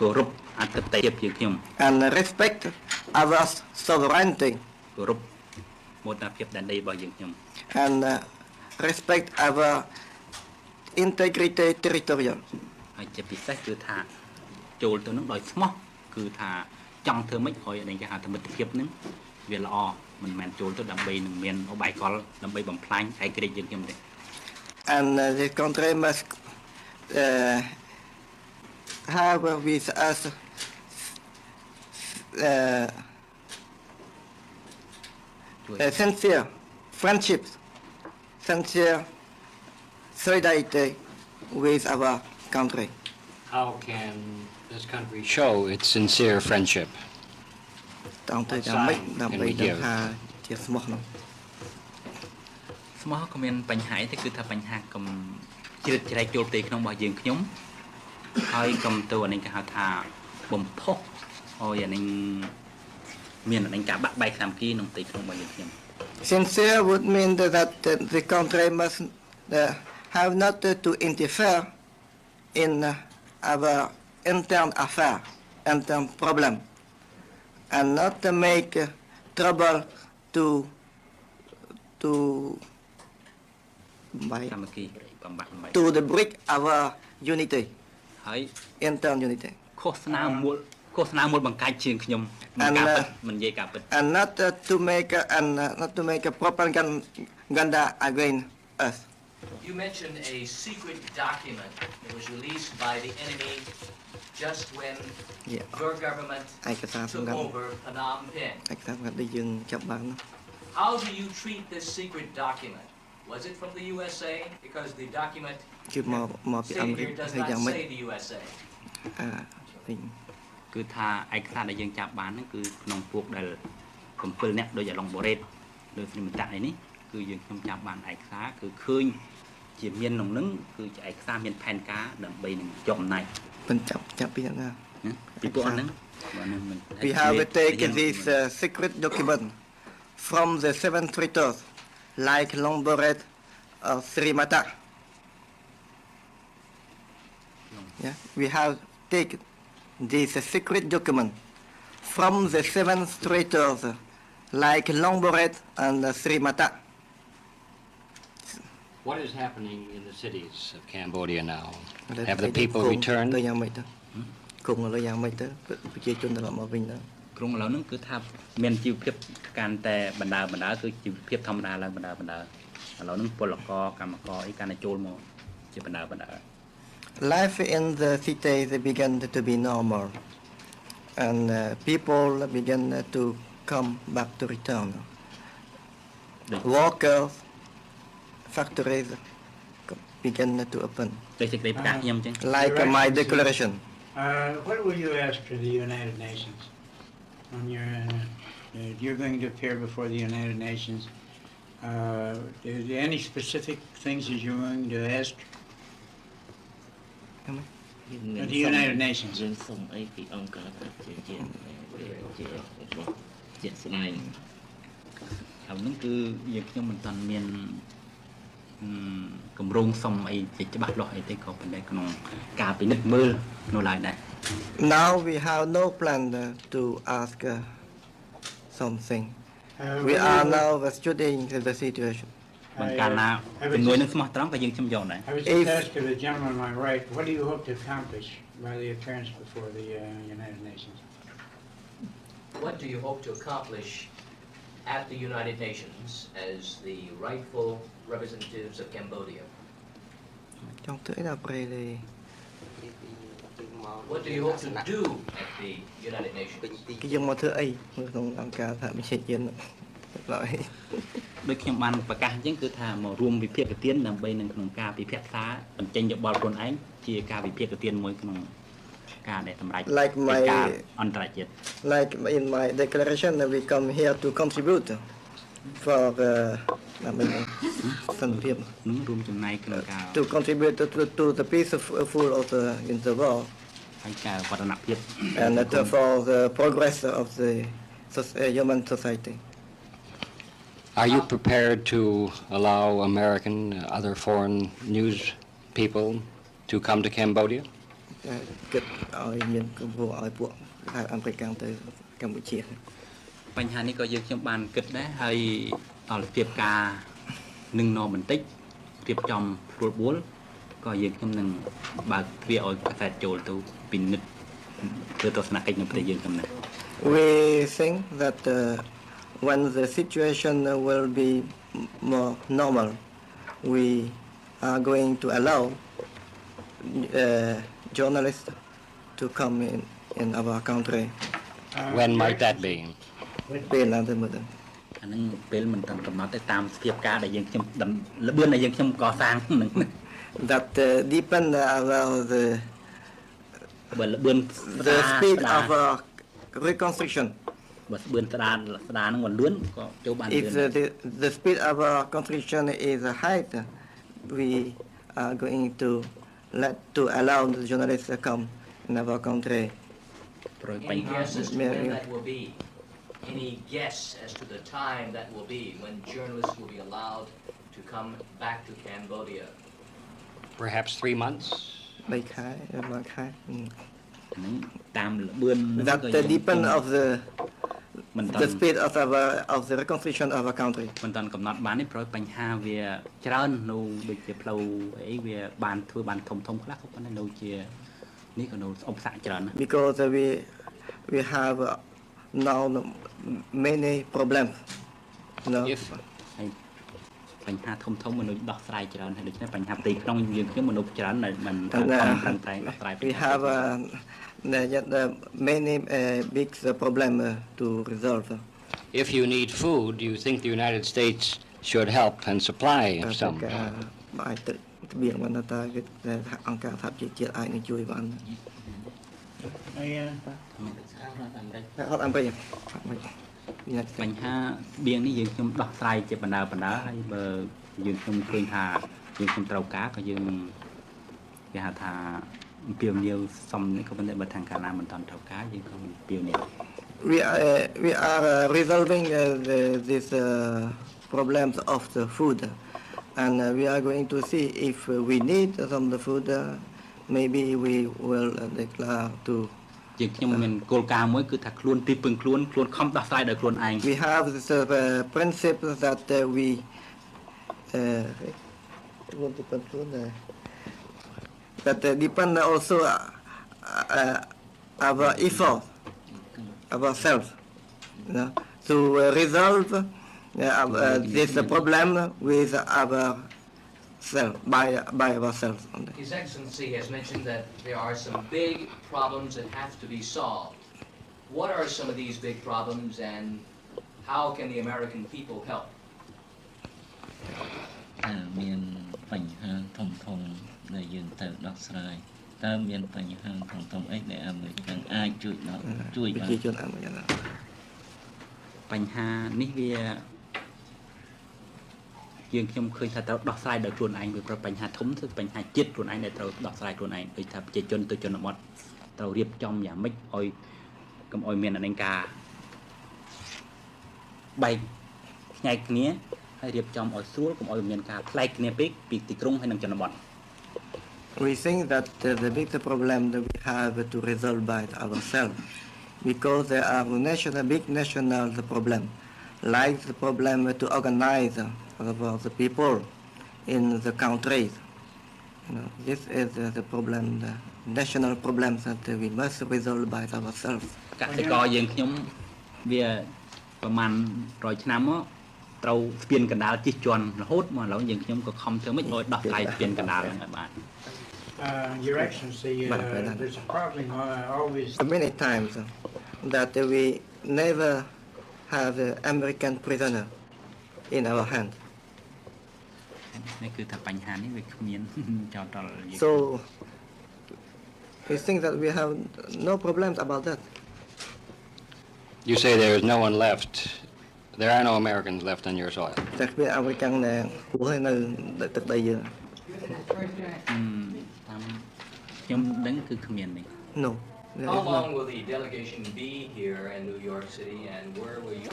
គោរពអធិបតេយ្យភាពយើងខ្ញុំ and respect our sovereignty គោរពមោទនភាពដែនដីរបស់យើងខ្ញុំ and respect our integrity territorial ហើយជាពិសេសគឺថាចូលទៅនឹងដោយស្មោះគឺថាចង់ធ្វើម៉េចឲ្យអានេះគេហៅថាមិត្តភាពនឹងវាល្អមិនមែនចូលទៅដើម្បីនឹងមានអបាយកលដើម្បីបំផ្លាញឯករាជ្យយើងខ្ញុំទេ and the country must have with us sincere friendships, sincere solidarity with our country. How can this country show its sincere friendship? តង់ទៅយ៉ាងម៉េចដើម្បីដឹងថាជាស្មោះនោះ ស្មោះក៏មានបញ្ហាទេគឺថាបញ្ហាកុំជ្រៀតជ្រែកចូលផ្ទៃក្នុងរបស់យើងខ្ញុំហើយកុំទៅអានេះគេហៅថាបំផុសឲ្យអានេះមានអានេះការបាក់បែកតាមគីក្នុងផ្ទៃក្នុងរបស់យើងខ្ញុំ Sincere would mean that the country must have not to interfere in our internal affairs, internal problem, and not to make trouble to សាមគ្គីបំបត្តិមិន to the break our unity, ហើយ internal unity, ឃោសនាមួយបង្កាច់ជាងខ្ញុំមិនការពិតមិននិយាយការពិត and not to make a propaganda against us. You mentioned a secret document that was released by the enemy just when your government took over Phnom Penh. How do you treat this secret document? Was it from the USA? Because the document stated here does not say the USA. គឺថាឯកសារដែលយើងចាប់បានហ្នឹងគឺក្នុងពួកដែល7នាក់ដូចអាឡុងបូរ៉េតដូចស្រីមតាក់នេះគឺយើងខ្ញុំចាប់បានឯកសារគឺឃើញជាមានក្នុងហ្នឹងគឺជាឯកសារមានផែនការដើម្បីនឹងយកអំណាច ចាប់ពីណា ពីពួកហ្នឹង We have taken this secret document from the 7 traitors like Longboret or Srimata. Yeah, we have taken this secret document from the 7 traitors like Longboret and Srimata. What is happening in the cities of Cambodia now? Have the people returned? គង់ឥឡូវយ៉ាងម៉េចទៅប្រជាជនត្រឡប់មកវិញទៅ ក្រុងឥឡូវហ្នឹងគឺថាមានជីវភាពកាន់តែបណ្ដើគឺជីវភាពធម្មតាឡើងបណ្ដើឥឡូវហ្នឹងពលករកម្មករអីកាន់តែចូលមកជាបណ្ដើ Life in the city began to be normal and people began to come back to return. Workers, factories began to open. Like my declaration. What will you ask for the United Nations? On your, you're going to appear before the United Nations. Is there any specific things that you're going to ask? The United Nations. ហ្នឹងគឺយើងខ្ញុំមិនតាន់មានគម្រោងសុំអីជាច្បាស់លាស់អីទេក៏ប៉ុន្តែក្នុងការពិនិត្យមើលនៅឡើយដែរ Now we have no plan to ask something. We are now studying the situation. បើកាលណាជំនួយនឹងស្មោះត្រង់ក៏យើងខ្ញុំយកដែរ I was just asking the gentleman on my right, what do you hope to accomplish by the appearance before the United Nations? What do you hope to accomplish at the United Nations as the rightful representatives of Cambodia? What do you hope to do at the United Nations? ដូចខ្ញុំបានប្រកាសអញ្ចឹងគឺថាមករួមវិភាគទានដើម្បីនឹងក្នុងការពិភាក្សាបញ្ចេញយោបល់ខ្លួនឯងជាការវិភាគទានមួយក្នុងការដែលសម្រេចការអន្តរជាតិ Like in my declaration we come here to contribute for to contribute to the peaceful of in the world and for the progress of the human society. Are you prepared to allow American, other foreign news people to come to Cambodia? គិតឲ្យមានកម្ពុជាឲ្យពួកអាមេរិកកាន់ទៅកម្ពុជា បញ្ហានេះក៏យើងខ្ញុំបានគិតដែរហើយដល់ភាពការនឹងនំបន្តិចរៀបចំព្រួលបួលក៏យើងខ្ញុំនឹងបើកទ្វារឲ្យកសែតចូលទៅពិនិត្យធ្វើទស្សនកិច្ចនៅប្រទេសយើងខ្ញុំណា We think that when the situation will be more normal, we are going to allow journalists to come in our country. When might that be? ពេលណាទៅមើល អានឹងពេលមិនតាន់កំណត់ទេតាមស្ថានភាពដែលយើងខ្ញុំលបឿនដែលយើងខ្ញុំកសាងនឹង That depend about the បើលបឿន speed of reconstruction. បើស្បឿនស្ដាននឹងមិនលឿនក៏ចូលបានលឿន If the speed of construction is high, we are going to allow the journalists to come in our country. Any guess as to when that will be? Any guess as to the time that will be when journalists will be allowed to come back to Cambodia? Perhaps 3 months? 3 ខែ 1 ខែ ហ្នឹងតាមលបឿន That depend of the speed of the reconstruction of our country. មិនតាន់កំណត់បានទេព្រោះបញ្ហាវាច្រើននៅដូចជាផ្លូវអីវាបានធ្វើបានធំខ្លះក៏ប៉ុន្តែនៅជានេះក៏នៅឧបសគ្គច្រើនណា Because we have now many problems. No. ហើយបញ្ហាធំមនុស្សដោះស្រាយច្រើនហើយដូច្នេះបញ្ហាផ្ទៃក្នុងយើងខ្ញុំមនុស្សច្រើនដែលមិនខំប្រឹងប្រែងដោះស្រាយ We have many big problem to resolve. If you need food, you think the United States should help and supply some? បាយទឹកស្បៀងបានតើគេអង្គការសហជីវជាតិអាចនឹងជួយបាន អត់អាមេរិក បញ្ហាស្បៀងនេះយើងខ្ញុំដោះស្រាយជាបណ្ដើហើយបើយើងខ្ញុំឃើញថាយើងខ្ញុំត្រូវការក៏យើងគេហៅថាអំពាវនាវសំនេះក៏ប៉ុន្តែបើខាងកាលណាមិនតាន់ត្រូវការយើងក៏អំពាវនាវ We are resolving these problems of the food, and we are going to see if we need some of the food. Maybe we will declare to. យើងខ្ញុំមានគោលការណ៍មួយគឺថាខ្លួនទីពឹងខ្លួនខំដោះស្រាយដោយខ្លួនឯង We have this principle that we that depend also our effort, ourselves, you know, to resolve this problem with ourselves, by ourselves. His Excellency has mentioned that there are some big problems that have to be solved. What are some of these big problems and how can the American people help? មានបញ្ហាធំដែលយើងត្រូវដោះស្រាយតើមានបញ្ហាធំអីដែលអាមេរិកអាចជួយបានបញ្ហានេះវាយើងខ្ញុំឃើញថាត្រូវដោះស្រាយដោយខ្លួនឯងវាប្របញ្ហាធំគឺបញ្ហាជាតិខ្លួនឯងដែលត្រូវដោះស្រាយខ្លួនឯងដូចថាប្រជាជនទៅជនបទត្រូវរៀបចំយ៉ាងម៉េចឲ្យកុំឲ្យមានអានឹងការបែកផ្នែកគ្នាហើយរៀបចំឲ្យស្រួលកុំឲ្យមានការផ្លែកគ្នាពេកពីទីក្រុងហើយនិងជនបទ We think that the big problem that we have to resolve by ourselves, because there are big national problem, like the problem to organize the people in the countries. You know, this is the problem, the national problems that we must resolve by ourselves. កសិករយើងខ្ញុំវាប្រហែល100ឆ្នាំមកត្រូវស្ពានកណ្ដាលជិះជាន់រហូតមកឥឡូវយើងខ្ញុំក៏ខំធ្វើមិនឲ្យដោះស្រាយស្ពានកណ្ដាលហ្នឹងឲ្យបាន Your Excellency, there's a problem always. Many times that we never have an American prisoner in our hand. នេះគឺថាបញ្ហានេះវាគ្មានចោតដល់ So we think that we have no problems about that. You say there is no one left. There are no Americans left on your soil. តែគ្មានអាមេរិកនៅទឹកដីយើង តាមខ្ញុំដឹងគឺគ្មាននេះ No. How long will the delegation be here in New York City and where will you